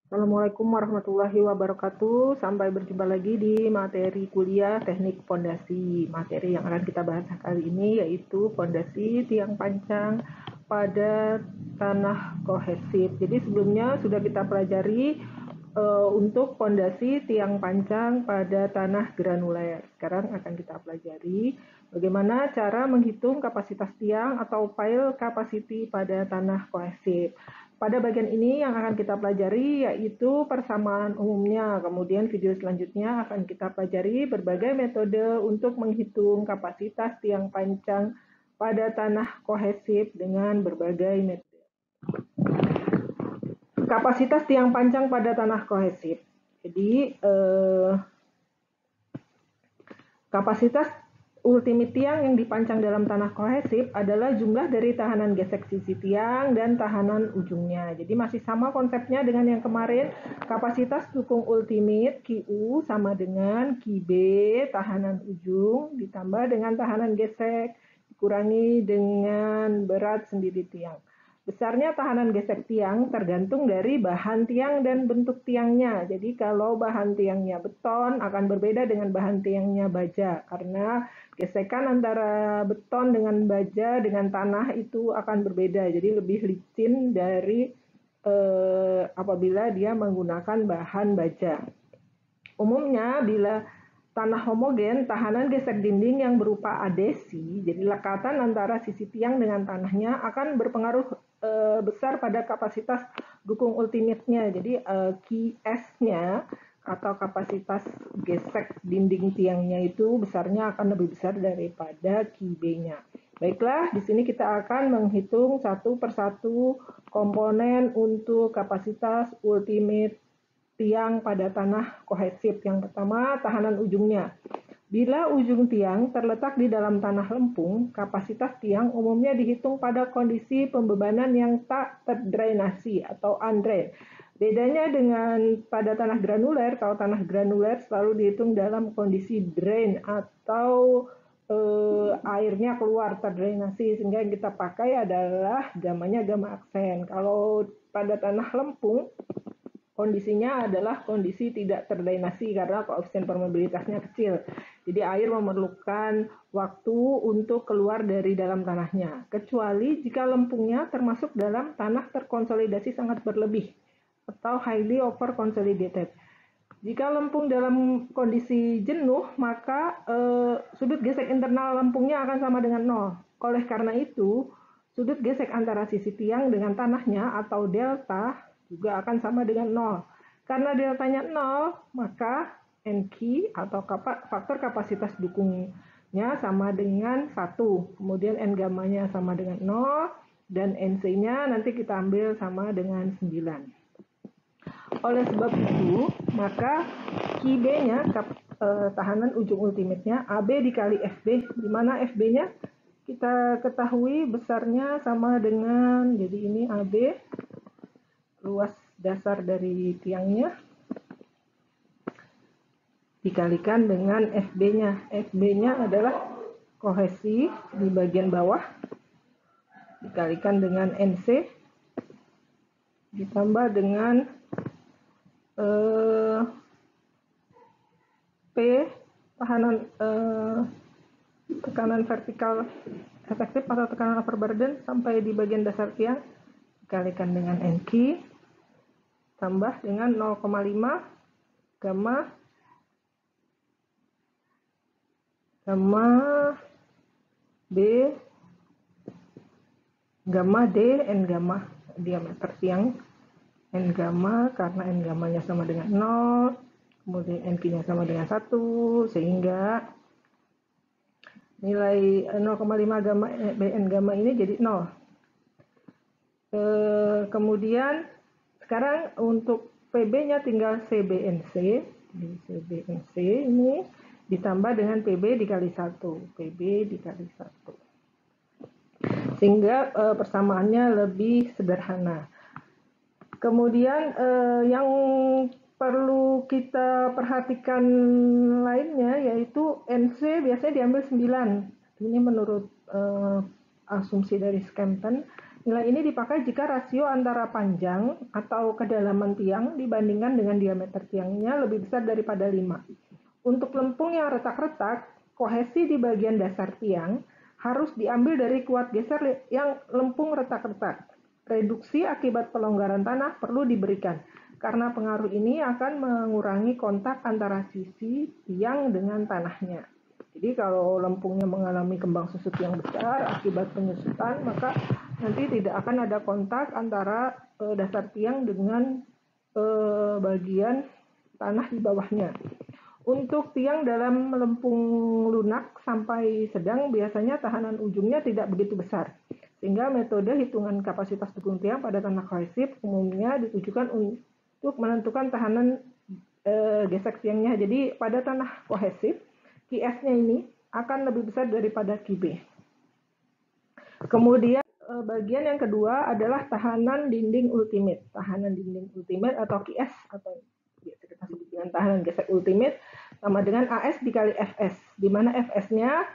Assalamualaikum warahmatullahi wabarakatuh. Sampai berjumpa lagi di materi kuliah Teknik Pondasi. Materi yang akan kita bahas kali ini yaitu pondasi tiang pancang pada tanah kohesif. Jadi sebelumnya sudah kita pelajari untuk pondasi tiang pancang pada tanah granuler. Sekarang akan kita pelajari bagaimana cara menghitung kapasitas tiang atau pile capacity pada tanah kohesif. Pada bagian ini yang akan kita pelajari yaitu persamaan umumnya. Kemudian video selanjutnya akan kita pelajari berbagai metode untuk menghitung kapasitas tiang pancang pada tanah kohesif dengan berbagai metode. Kapasitas tiang pancang pada tanah kohesif. Jadi kapasitas ultimate tiang yang dipancang dalam tanah kohesif adalah jumlah dari tahanan gesek sisi tiang dan tahanan ujungnya. Jadi masih sama konsepnya dengan yang kemarin. Kapasitas dukung ultimate QU sama dengan QB tahanan ujung ditambah dengan tahanan gesek dikurangi dengan berat sendiri tiang. Besarnya tahanan gesek tiang tergantung dari bahan tiang dan bentuk tiangnya. Jadi kalau bahan tiangnya beton akan berbeda dengan bahan tiangnya baja karena gesekan antara beton dengan baja dengan tanah itu akan berbeda. Jadi lebih licin dari apabila dia menggunakan bahan baja. Umumnya bila tanah homogen, tahanan gesek dinding yang berupa adesi, jadi lekatan antara sisi tiang dengan tanahnya akan berpengaruh besar pada kapasitas dukung ultimate-nya. Jadi QS-nya atau kapasitas gesek dinding tiangnya itu besarnya akan lebih besar daripada QB-nya. Baiklah, di sini kita akan menghitung satu persatu komponen untuk kapasitas ultimate tiang pada tanah kohesif. Yang pertama, tahanan ujungnya. Bila ujung tiang terletak di dalam tanah lempung, kapasitas tiang umumnya dihitung pada kondisi pembebanan yang tak terdrainasi atau undrained. Bedanya dengan pada tanah granuler, kalau tanah granuler selalu dihitung dalam kondisi drain atau airnya keluar terdrainasi, sehingga yang kita pakai adalah gamanya gama aksen. Kalau pada tanah lempung, kondisinya adalah kondisi tidak terdrainasi karena koefisien permeabilitasnya kecil. Jadi air memerlukan waktu untuk keluar dari dalam tanahnya. Kecuali jika lempungnya termasuk dalam tanah terkonsolidasi sangat berlebih atau highly over consolidated. Jika lempung dalam kondisi jenuh, maka sudut gesek internal lempungnya akan sama dengan 0. Oleh karena itu, sudut gesek antara sisi tiang dengan tanahnya atau delta juga akan sama dengan 0. Karena deltanya 0, maka NQ atau faktor kapasitas dukungnya sama dengan 1. Kemudian N gamanya sama dengan 0 dan NC-nya nanti kita ambil sama dengan 9. Oleh sebab itu, maka QB-nya tahanan ujung ultimate-nya AB dikali FB, di mana FB-nya kita ketahui besarnya sama dengan, jadi ini AB luas dasar dari tiangnya dikalikan dengan FB-nya. FB-nya adalah kohesi di bagian bawah dikalikan dengan NC ditambah dengan P tahanan tekanan vertikal efektif atau tekanan overburden sampai di bagian dasar tiang dikalikan dengan NQ tambah dengan 0,5 gamma B gamma D N gamma diameter tiang N gamma karena N gammanya sama dengan 0, kemudian NQ-nya sama dengan 1, sehingga nilai 0,5 gamma N gamma ini jadi 0. Kemudian sekarang untuk PB-nya tinggal CBNC. Di CBNC ini ditambah dengan PB dikali 1. PB dikali 1. Sehingga persamaannya lebih sederhana. Kemudian yang perlu kita perhatikan lainnya yaitu NC biasanya diambil 9. Ini menurut asumsi dari Skempton. Nilai ini dipakai jika rasio antara panjang atau kedalaman tiang dibandingkan dengan diameter tiangnya lebih besar daripada 5. Untuk lempung yang retak-retak, kohesi di bagian dasar tiang harus diambil dari kuat geser yang lempung retak-retak. Reduksi akibat pelonggaran tanah perlu diberikan, karena pengaruh ini akan mengurangi kontak antara sisi tiang dengan tanahnya. Jadi kalau lempungnya mengalami kembang susut yang besar akibat penyusutan, maka nanti tidak akan ada kontak antara dasar tiang dengan bagian tanah di bawahnya. Untuk tiang dalam lempung lunak sampai sedang, biasanya tahanan ujungnya tidak begitu besar, sehingga metode hitungan kapasitas dukung tiang pada tanah kohesif umumnya ditujukan untuk menentukan tahanan gesek tiangnya. Jadi pada tanah kohesif, QS-nya ini akan lebih besar daripada QB. Kemudian bagian yang kedua adalah tahanan dinding ultimate. Tahanan dinding ultimate atau QS atau biasa kita sebut dengan tahanan gesek ultimate sama dengan AS dikali FS, di mana FS-nya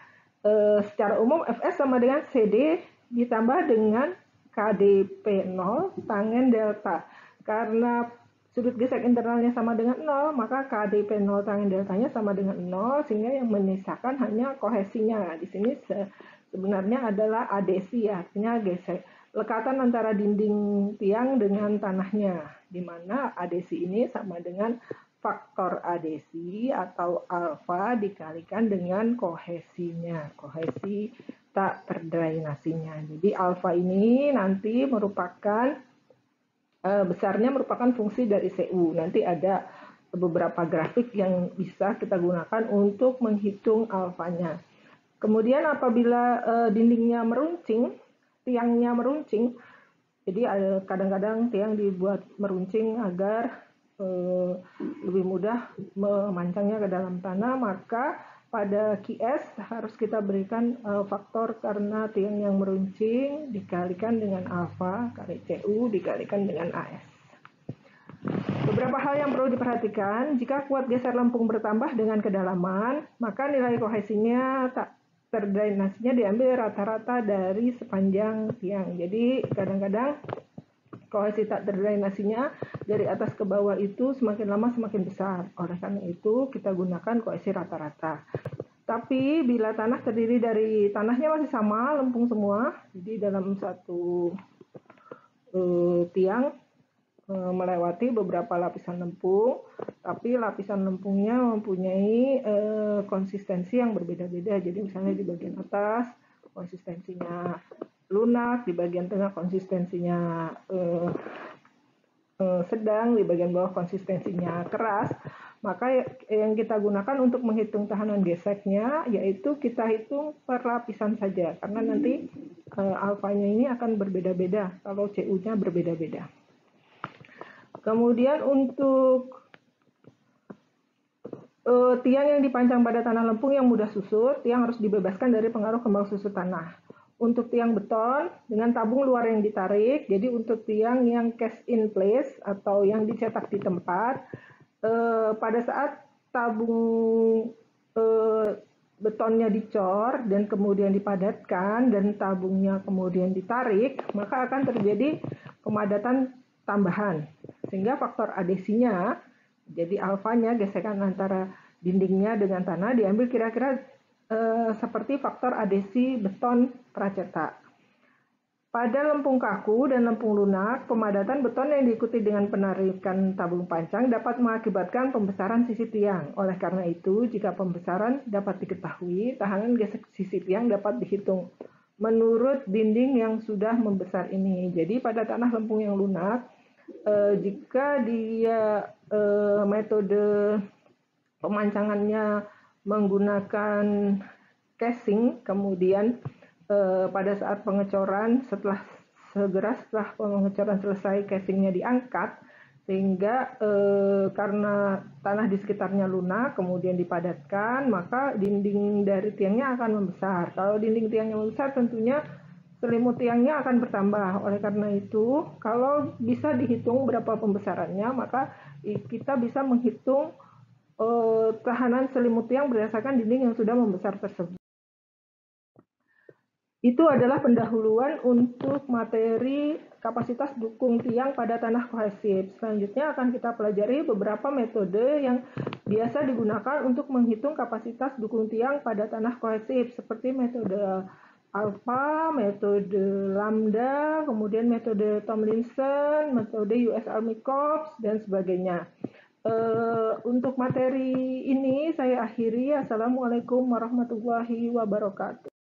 secara umum FS sama dengan CD ditambah dengan KDP 0 tangen delta. Karena sudut gesek internalnya sama dengan 0, maka KDP 0 tangen deltanya sama dengan 0, sehingga yang menyisakan hanya kohesinya. Di sini sebenarnya adalah adesi, artinya gesek lekatan antara dinding tiang dengan tanahnya, di mana adesi ini sama dengan faktor adesi atau alfa dikalikan dengan kohesinya, kohesi tak terdrainasinya. Jadi alfa ini nanti merupakan besarnya merupakan fungsi dari CU. Nanti ada beberapa grafik yang bisa kita gunakan untuk menghitung alfanya. Kemudian apabila dindingnya meruncing, tiangnya meruncing, jadi kadang-kadang tiang dibuat meruncing agar lebih mudah memancangnya ke dalam tanah, maka pada QS harus kita berikan faktor karena tiang yang meruncing dikalikan dengan alfa kali CU dikalikan dengan AS. Beberapa hal yang perlu diperhatikan, jika kuat geser lempung bertambah dengan kedalaman, maka nilai kohesinya tak terdrainasinya diambil rata-rata dari sepanjang tiang. Jadi kadang-kadang kohesi tak terdrainasinya dari atas ke bawah itu semakin lama semakin besar. Oleh karena itu kita gunakan kohesi rata-rata. Tapi bila tanah terdiri dari tanahnya masih sama, lempung semua, jadi dalam satu tiang melewati beberapa lapisan lempung, tapi lapisan lempungnya mempunyai konsistensi yang berbeda-beda. Jadi misalnya di bagian atas konsistensinya lunak, di bagian tengah konsistensinya sedang, di bagian bawah konsistensinya keras. Maka yang kita gunakan untuk menghitung tahanan geseknya yaitu kita hitung per lapisan saja, karena nanti alfanya ini akan berbeda-beda kalau CU-nya berbeda-beda. Kemudian untuk tiang yang dipancang pada tanah lempung yang mudah susut, tiang harus dibebaskan dari pengaruh kembang susut tanah. Untuk tiang beton dengan tabung luar yang ditarik, jadi untuk tiang yang cast in place atau yang dicetak di tempat, pada saat tabung betonnya dicor dan kemudian dipadatkan dan tabungnya kemudian ditarik, maka akan terjadi pemadatan tambahan, sehingga faktor adesinya, jadi alfanya gesekan antara dindingnya dengan tanah diambil kira-kira seperti faktor adesi beton pracetak. Pada lempung kaku dan lempung lunak, pemadatan beton yang diikuti dengan penarikan tabung pancang dapat mengakibatkan pembesaran sisi tiang. Oleh karena itu, jika pembesaran dapat diketahui, tahanan gesek sisi tiang dapat dihitung menurut dinding yang sudah membesar ini. Jadi pada tanah lempung yang lunak, jika dia metode pemancangannya menggunakan casing, kemudian pada saat pengecoran setelah pengecoran selesai casingnya diangkat, sehingga karena tanah di sekitarnya lunak kemudian dipadatkan, maka dinding dari tiangnya akan membesar. Kalau dinding tiangnya membesar, tentunya selimut tiangnya akan bertambah. Oleh karena itu, kalau bisa dihitung berapa pembesarannya, maka kita bisa menghitung tahanan selimut tiang berdasarkan dinding yang sudah membesar tersebut. Itu adalah pendahuluan untuk materi kapasitas dukung tiang pada tanah kohesif. Selanjutnya akan kita pelajari beberapa metode yang biasa digunakan untuk menghitung kapasitas dukung tiang pada tanah kohesif, seperti metode alpha, metode lambda, kemudian metode Tomlinson, metode US Army Corps, dan sebagainya. Untuk materi ini saya akhiri. Assalamualaikum warahmatullahi wabarakatuh.